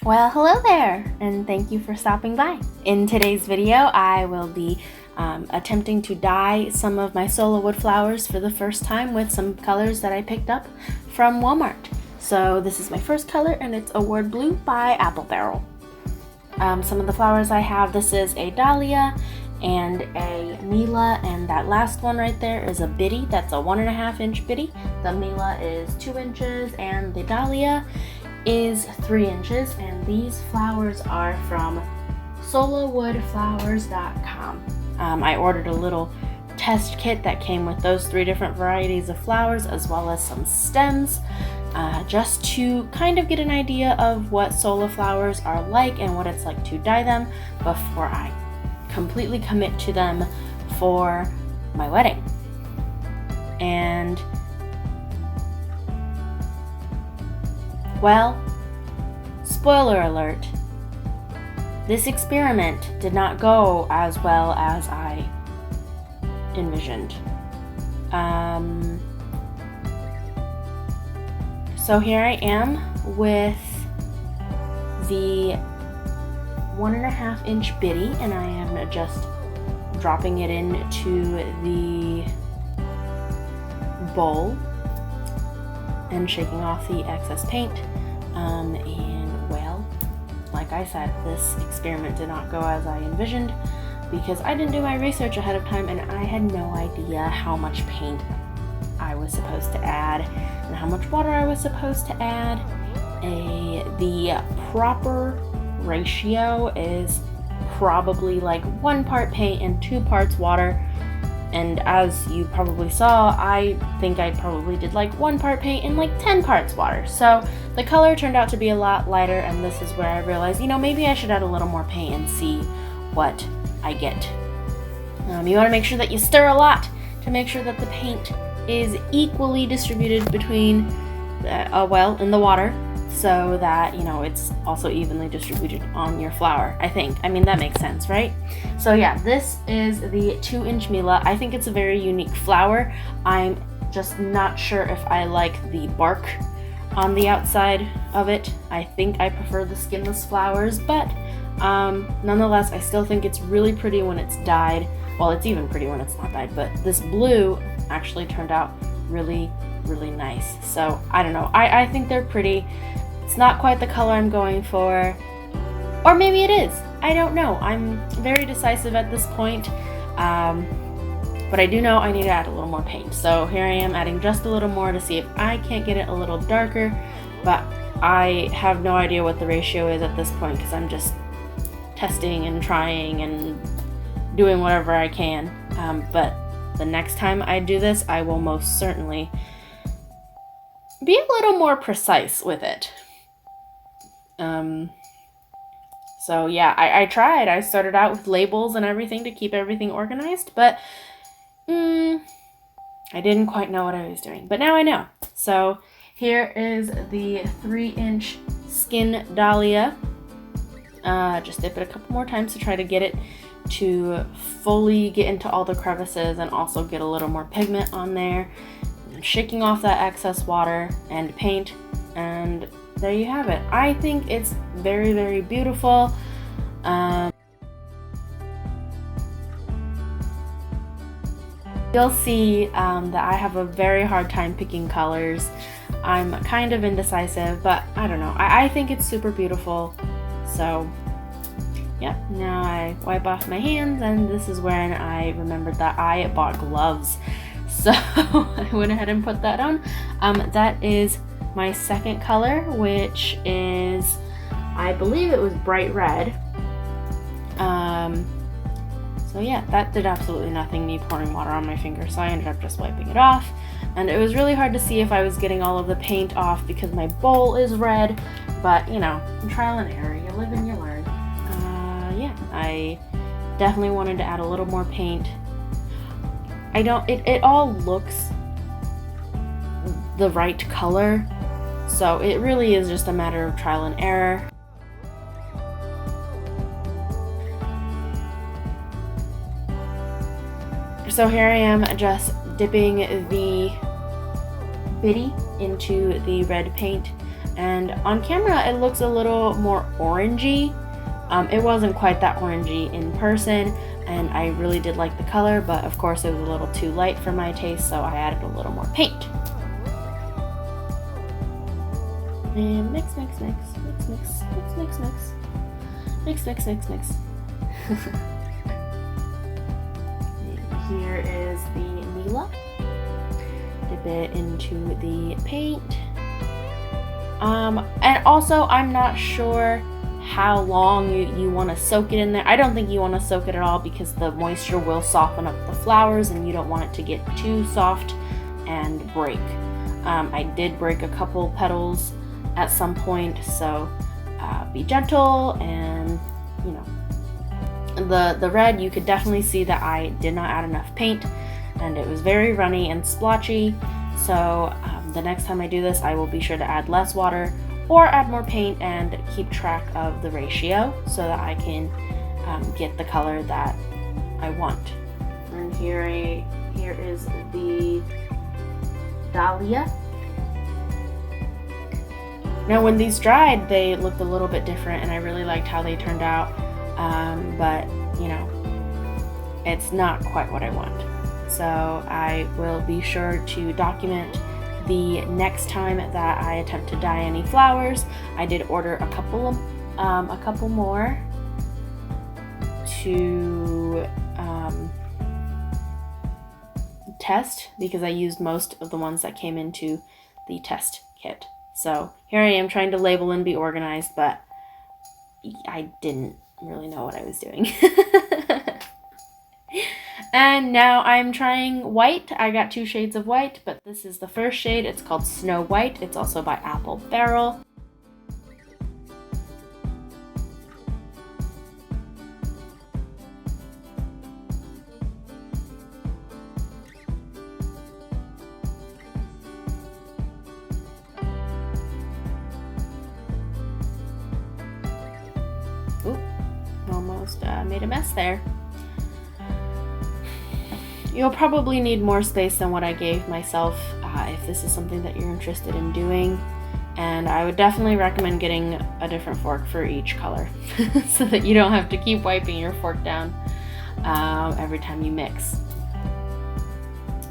Well, hello there, and thank you for stopping by. In today's video, I will be attempting to dye some of my Sola Wood Flowers for the first time with some colors that I picked up from Walmart. So this is my first color, and it's a Word Blue by Apple Barrel. Some of the flowers I have, this is a Dahlia and a Mila, and that last one right there is a Biddy. That's a 1.5 inch Biddy. The Mila is 2 inches, and the Dahlia is 3 inches, and these flowers are from solawoodflowers.com. I ordered a little test kit that came with those 3 different varieties of flowers as well as some stems, just to kind of get an idea of what Sola flowers are like and what it's like to dye them before I completely commit to them for my wedding. And well, spoiler alert, this experiment did not go as well as I envisioned. So here I am with the 1.5 inch Biddy, and I am just dropping it into the bowl and shaking off the excess paint. And well, like I said, this experiment did not go as I envisioned because I didn't do my research ahead of time, and I had no idea how much paint I was supposed to add and how much water I was supposed to add. The proper ratio is probably like 1 part paint and 2 parts water. And as you probably saw, I think I probably did like 1 part paint and like 10 parts water. So the color turned out to be a lot lighter, and this is where I realized, maybe I should add a little more paint and see what I get. You want to make sure that you stir a lot to make sure that the paint is equally distributed between, in the water, so that, it's also evenly distributed on your flower, I think. I mean, that makes sense, right? So yeah, this is the 2 inch Mila. I think it's a very unique flower. I'm just not sure if I like the bark on the outside of it. I think I prefer the skinless flowers, but nonetheless, I still think it's really pretty when it's dyed. Well, it's even pretty when it's not dyed, but this blue actually turned out really, really nice. So I don't know, I think they're pretty. It's not quite the color I'm going for, or maybe it is. I don't know. I'm very decisive at this point, but I do know I need to add a little more paint. So here I am adding just a little more to see if I can't get it a little darker, but I have no idea what the ratio is at this point because I'm just testing and trying and doing whatever I can. But the next time I do this, I will most certainly be a little more precise with it. So yeah, I tried. I started out with labels and everything to keep everything organized, but I didn't quite know what I was doing. But now I know. So here is the 3 inch Skin Dahlia. Just dip it a couple more times to try to get it to fully get into all the crevices and also get a little more pigment on there. And shaking off that excess water and paint, and there you have it. I think it's very, very beautiful. You'll see that I have a very hard time picking colors. I'm kind of indecisive, but I don't know. I think it's super beautiful. So yeah, now I wipe off my hands, and this is when I remembered that I bought gloves. So I went ahead and put that on. That is my second color, which is, I believe it was bright red. So yeah, that did absolutely nothing, me pouring water on my finger, so I ended up just wiping it off. And it was really hard to see if I was getting all of the paint off because my bowl is red, but trial and error, you live and you learn. Yeah, I definitely wanted to add a little more paint. It all looks the right color, so it really is just a matter of trial and error. So here I am just dipping the Biddy into the red paint. And on camera, it looks a little more orangey. It wasn't quite that orangey in person, and I really did like the color, but of course it was a little too light for my taste, so I added a little more paint. And mix, mix, mix, mix, mix, mix, mix, mix, mix, mix, mix, mix. And here is the Mila. Dip it into the paint. And also, I'm not sure how long you want to soak it in there. I don't think you want to soak it at all because the moisture will soften up the flowers and you don't want it to get too soft and break. I did break a couple petals at some point, so be gentle. And you know, the red, you could definitely see that I did not add enough paint and it was very runny and splotchy. So the next time I do this, I will be sure to add less water or add more paint and keep track of the ratio so that I can get the color that I want. And here is the Dahlia. Now when these dried, they looked a little bit different and I really liked how they turned out, but you know, it's not quite what I want. So I will be sure to document the next time that I attempt to dye any flowers. I did order a couple more to test because I used most of the ones that came into the test kit. So here I am trying to label and be organized, but I didn't really know what I was doing. And now I'm trying white. I got 2 shades of white, but this is the first shade. It's called Snow White. It's also by Apple Barrel. Oop, almost made a mess there. You'll probably need more space than what I gave myself if this is something that you're interested in doing. And I would definitely recommend getting a different fork for each color so that you don't have to keep wiping your fork down every time you mix.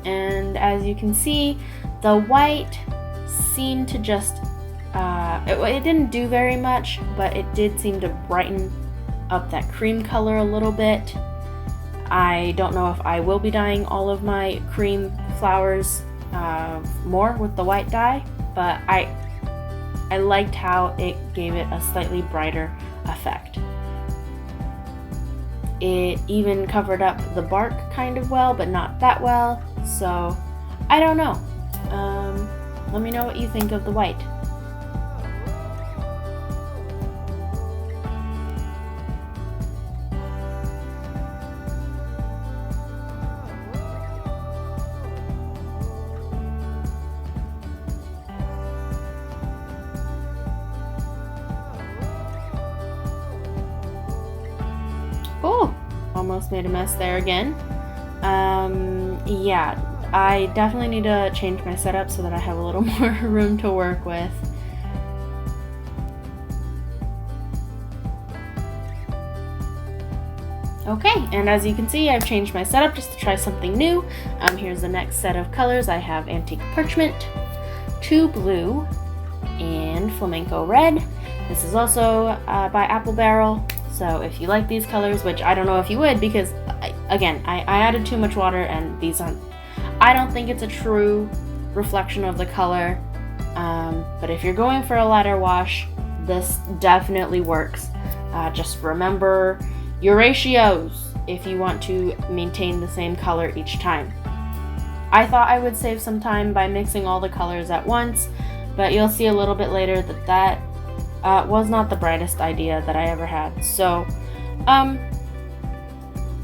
And as you can see, the white seemed to just, it didn't do very much, but it did seem to brighten up that cream color a little bit. I don't know if I will be dyeing all of my cream flowers more with the white dye, but I liked how it gave it a slightly brighter effect. It even covered up the bark kind of well, but not that well, so I don't know. Let me know what you think of the white. Oh, almost made a mess there again. Yeah, I definitely need to change my setup so that I have a little more room to work with. Okay, and as you can see, I've changed my setup just to try something new. Here's the next set of colors. I have Antique Parchment, 2 Blue, and Flamenco Red. This is also by Apple Barrel. So if you like these colors, which I don't know if you would because, I added too much water and these aren't, I don't think it's a true reflection of the color. But if you're going for a lighter wash, this definitely works. Just remember your ratios if you want to maintain the same color each time. I thought I would save some time by mixing all the colors at once, but you'll see a little bit later that was not the brightest idea that I ever had. So,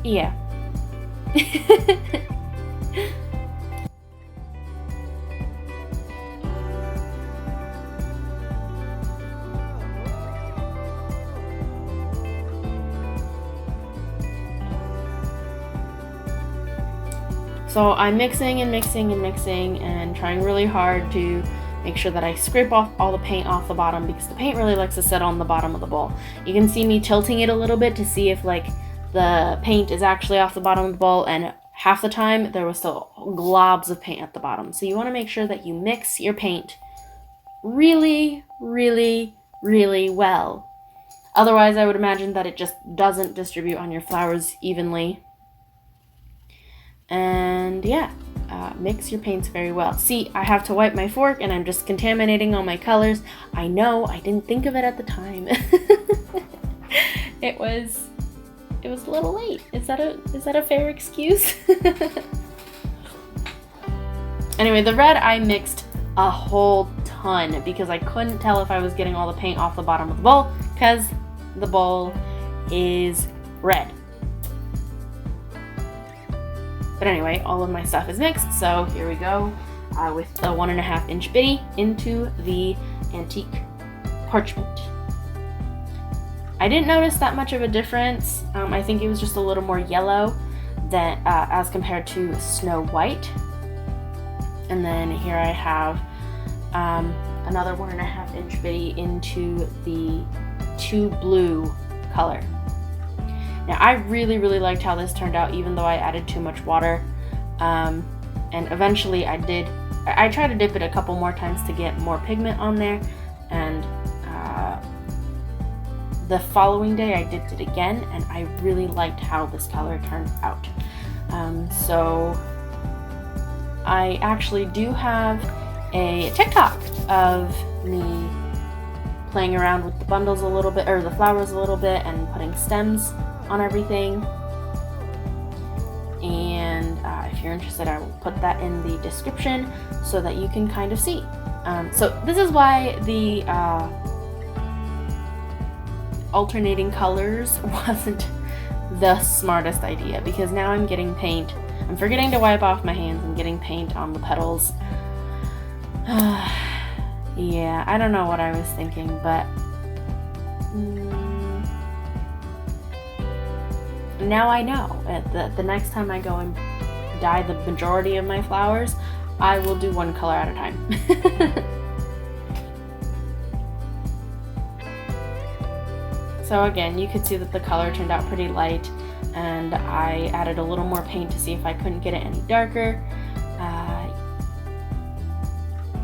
yeah. So I'm mixing and mixing and mixing and trying really hard to make sure that I scrape off all the paint off the bottom, because the paint really likes to sit on the bottom of the bowl. You can see me tilting it a little bit to see if like the paint is actually off the bottom of the bowl, and half the time there was still globs of paint at the bottom. So you want to make sure that you mix your paint really, really, really well. Otherwise, I would imagine that it just doesn't distribute on your flowers evenly. And yeah, mix your paints very well. See, I have to wipe my fork and I'm just contaminating all my colors. I know, I didn't think of it at the time. It was a little late. Is that a fair excuse? Anyway, the red I mixed a whole ton because I couldn't tell if I was getting all the paint off the bottom of the bowl, because the bowl is red. But anyway, all of my stuff is mixed, so here we go with the 1.5 inch bitty into the antique parchment. I didn't notice that much of a difference. I think it was just a little more yellow than as compared to Snow White. And then here I have another 1.5 inch bitty into the 2 blue color. Now I really liked how this turned out, even though I added too much water. And eventually I tried to dip it a couple more times to get more pigment on there, and the following day I dipped it again, and I really liked how this color turned out. So I actually do have a TikTok of me playing around with the bundles a little bit, or the flowers a little bit, and putting stems on everything. And if you're interested, I will put that in the description so that you can kind of see. So this is why the alternating colors wasn't the smartest idea, because now I'm getting paint. I'm forgetting to wipe off my hands and getting paint on the petals. Yeah, I don't know what I was thinking, but now I know. The next time I go and dye the majority of my flowers, I will do one color at a time. So again, you could see that the color turned out pretty light, and I added a little more paint to see if I couldn't get it any darker.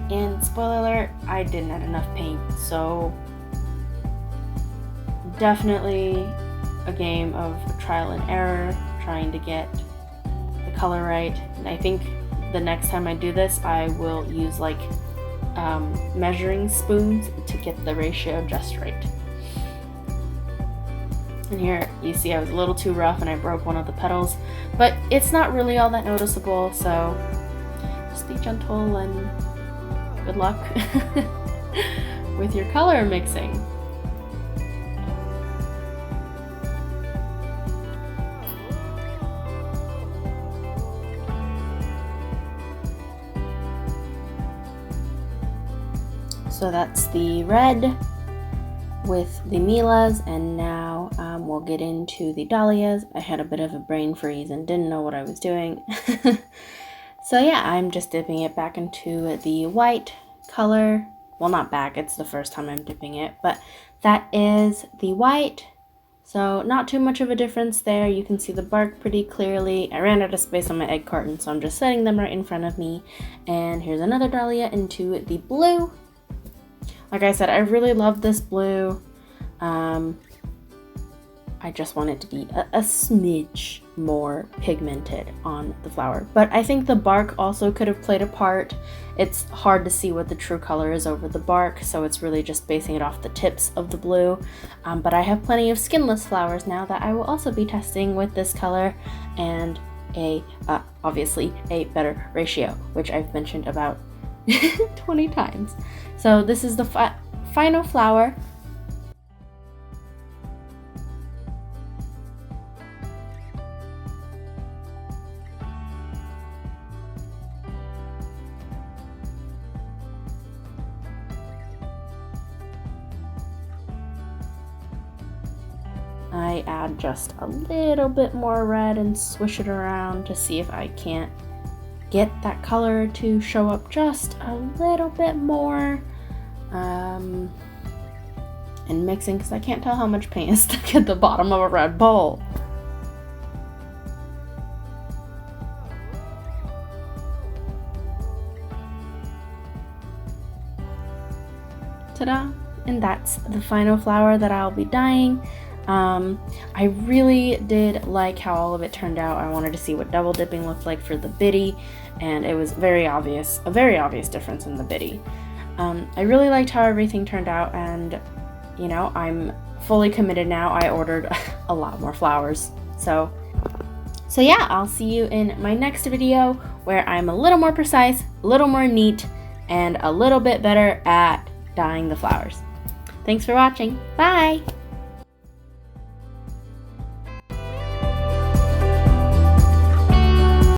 And spoiler alert, I didn't add enough paint, so definitely a game of trial and error, trying to get the color right. And I think the next time I do this, I will use like measuring spoons to get the ratio just right. And here you see I was a little too rough and I broke one of the petals, but it's not really all that noticeable, so just be gentle and good luck with your color mixing. So that's the red with the Milas, and now we'll get into the Dahlias. I had a bit of a brain freeze and didn't know what I was doing. So yeah, I'm just dipping it back into the white color. Well, not back, it's the first time I'm dipping it, but that is the white. So not too much of a difference there. You can see the bark pretty clearly. I ran out of space on my egg carton, so I'm just setting them right in front of me. And here's another Dahlia into the blue. Like I said, I really love this blue. I just want it to be a smidge more pigmented on the flower. But I think the bark also could have played a part. It's hard to see what the true color is over the bark, so it's really just basing it off the tips of the blue. But I have plenty of skinless flowers now that I will also be testing with this color, and obviously a better ratio, which I've mentioned about 20 times. So this is the final flower. I add just a little bit more red and swish it around to see if I can't get that color to show up just a little bit more. And mixing, because I can't tell how much paint is stuck at the bottom of a red bowl. Ta-da! And that's the final flower that I'll be dyeing. I really did like how all of it turned out. I wanted to see what double dipping looked like for the biddy, and it was a very obvious difference in the biddy. I really liked how everything turned out, and you know, I'm fully committed now. I ordered a lot more flowers. So yeah, I'll see you in my next video where I'm a little more precise, a little more neat, and a little bit better at dyeing the flowers. Thanks for watching. Bye!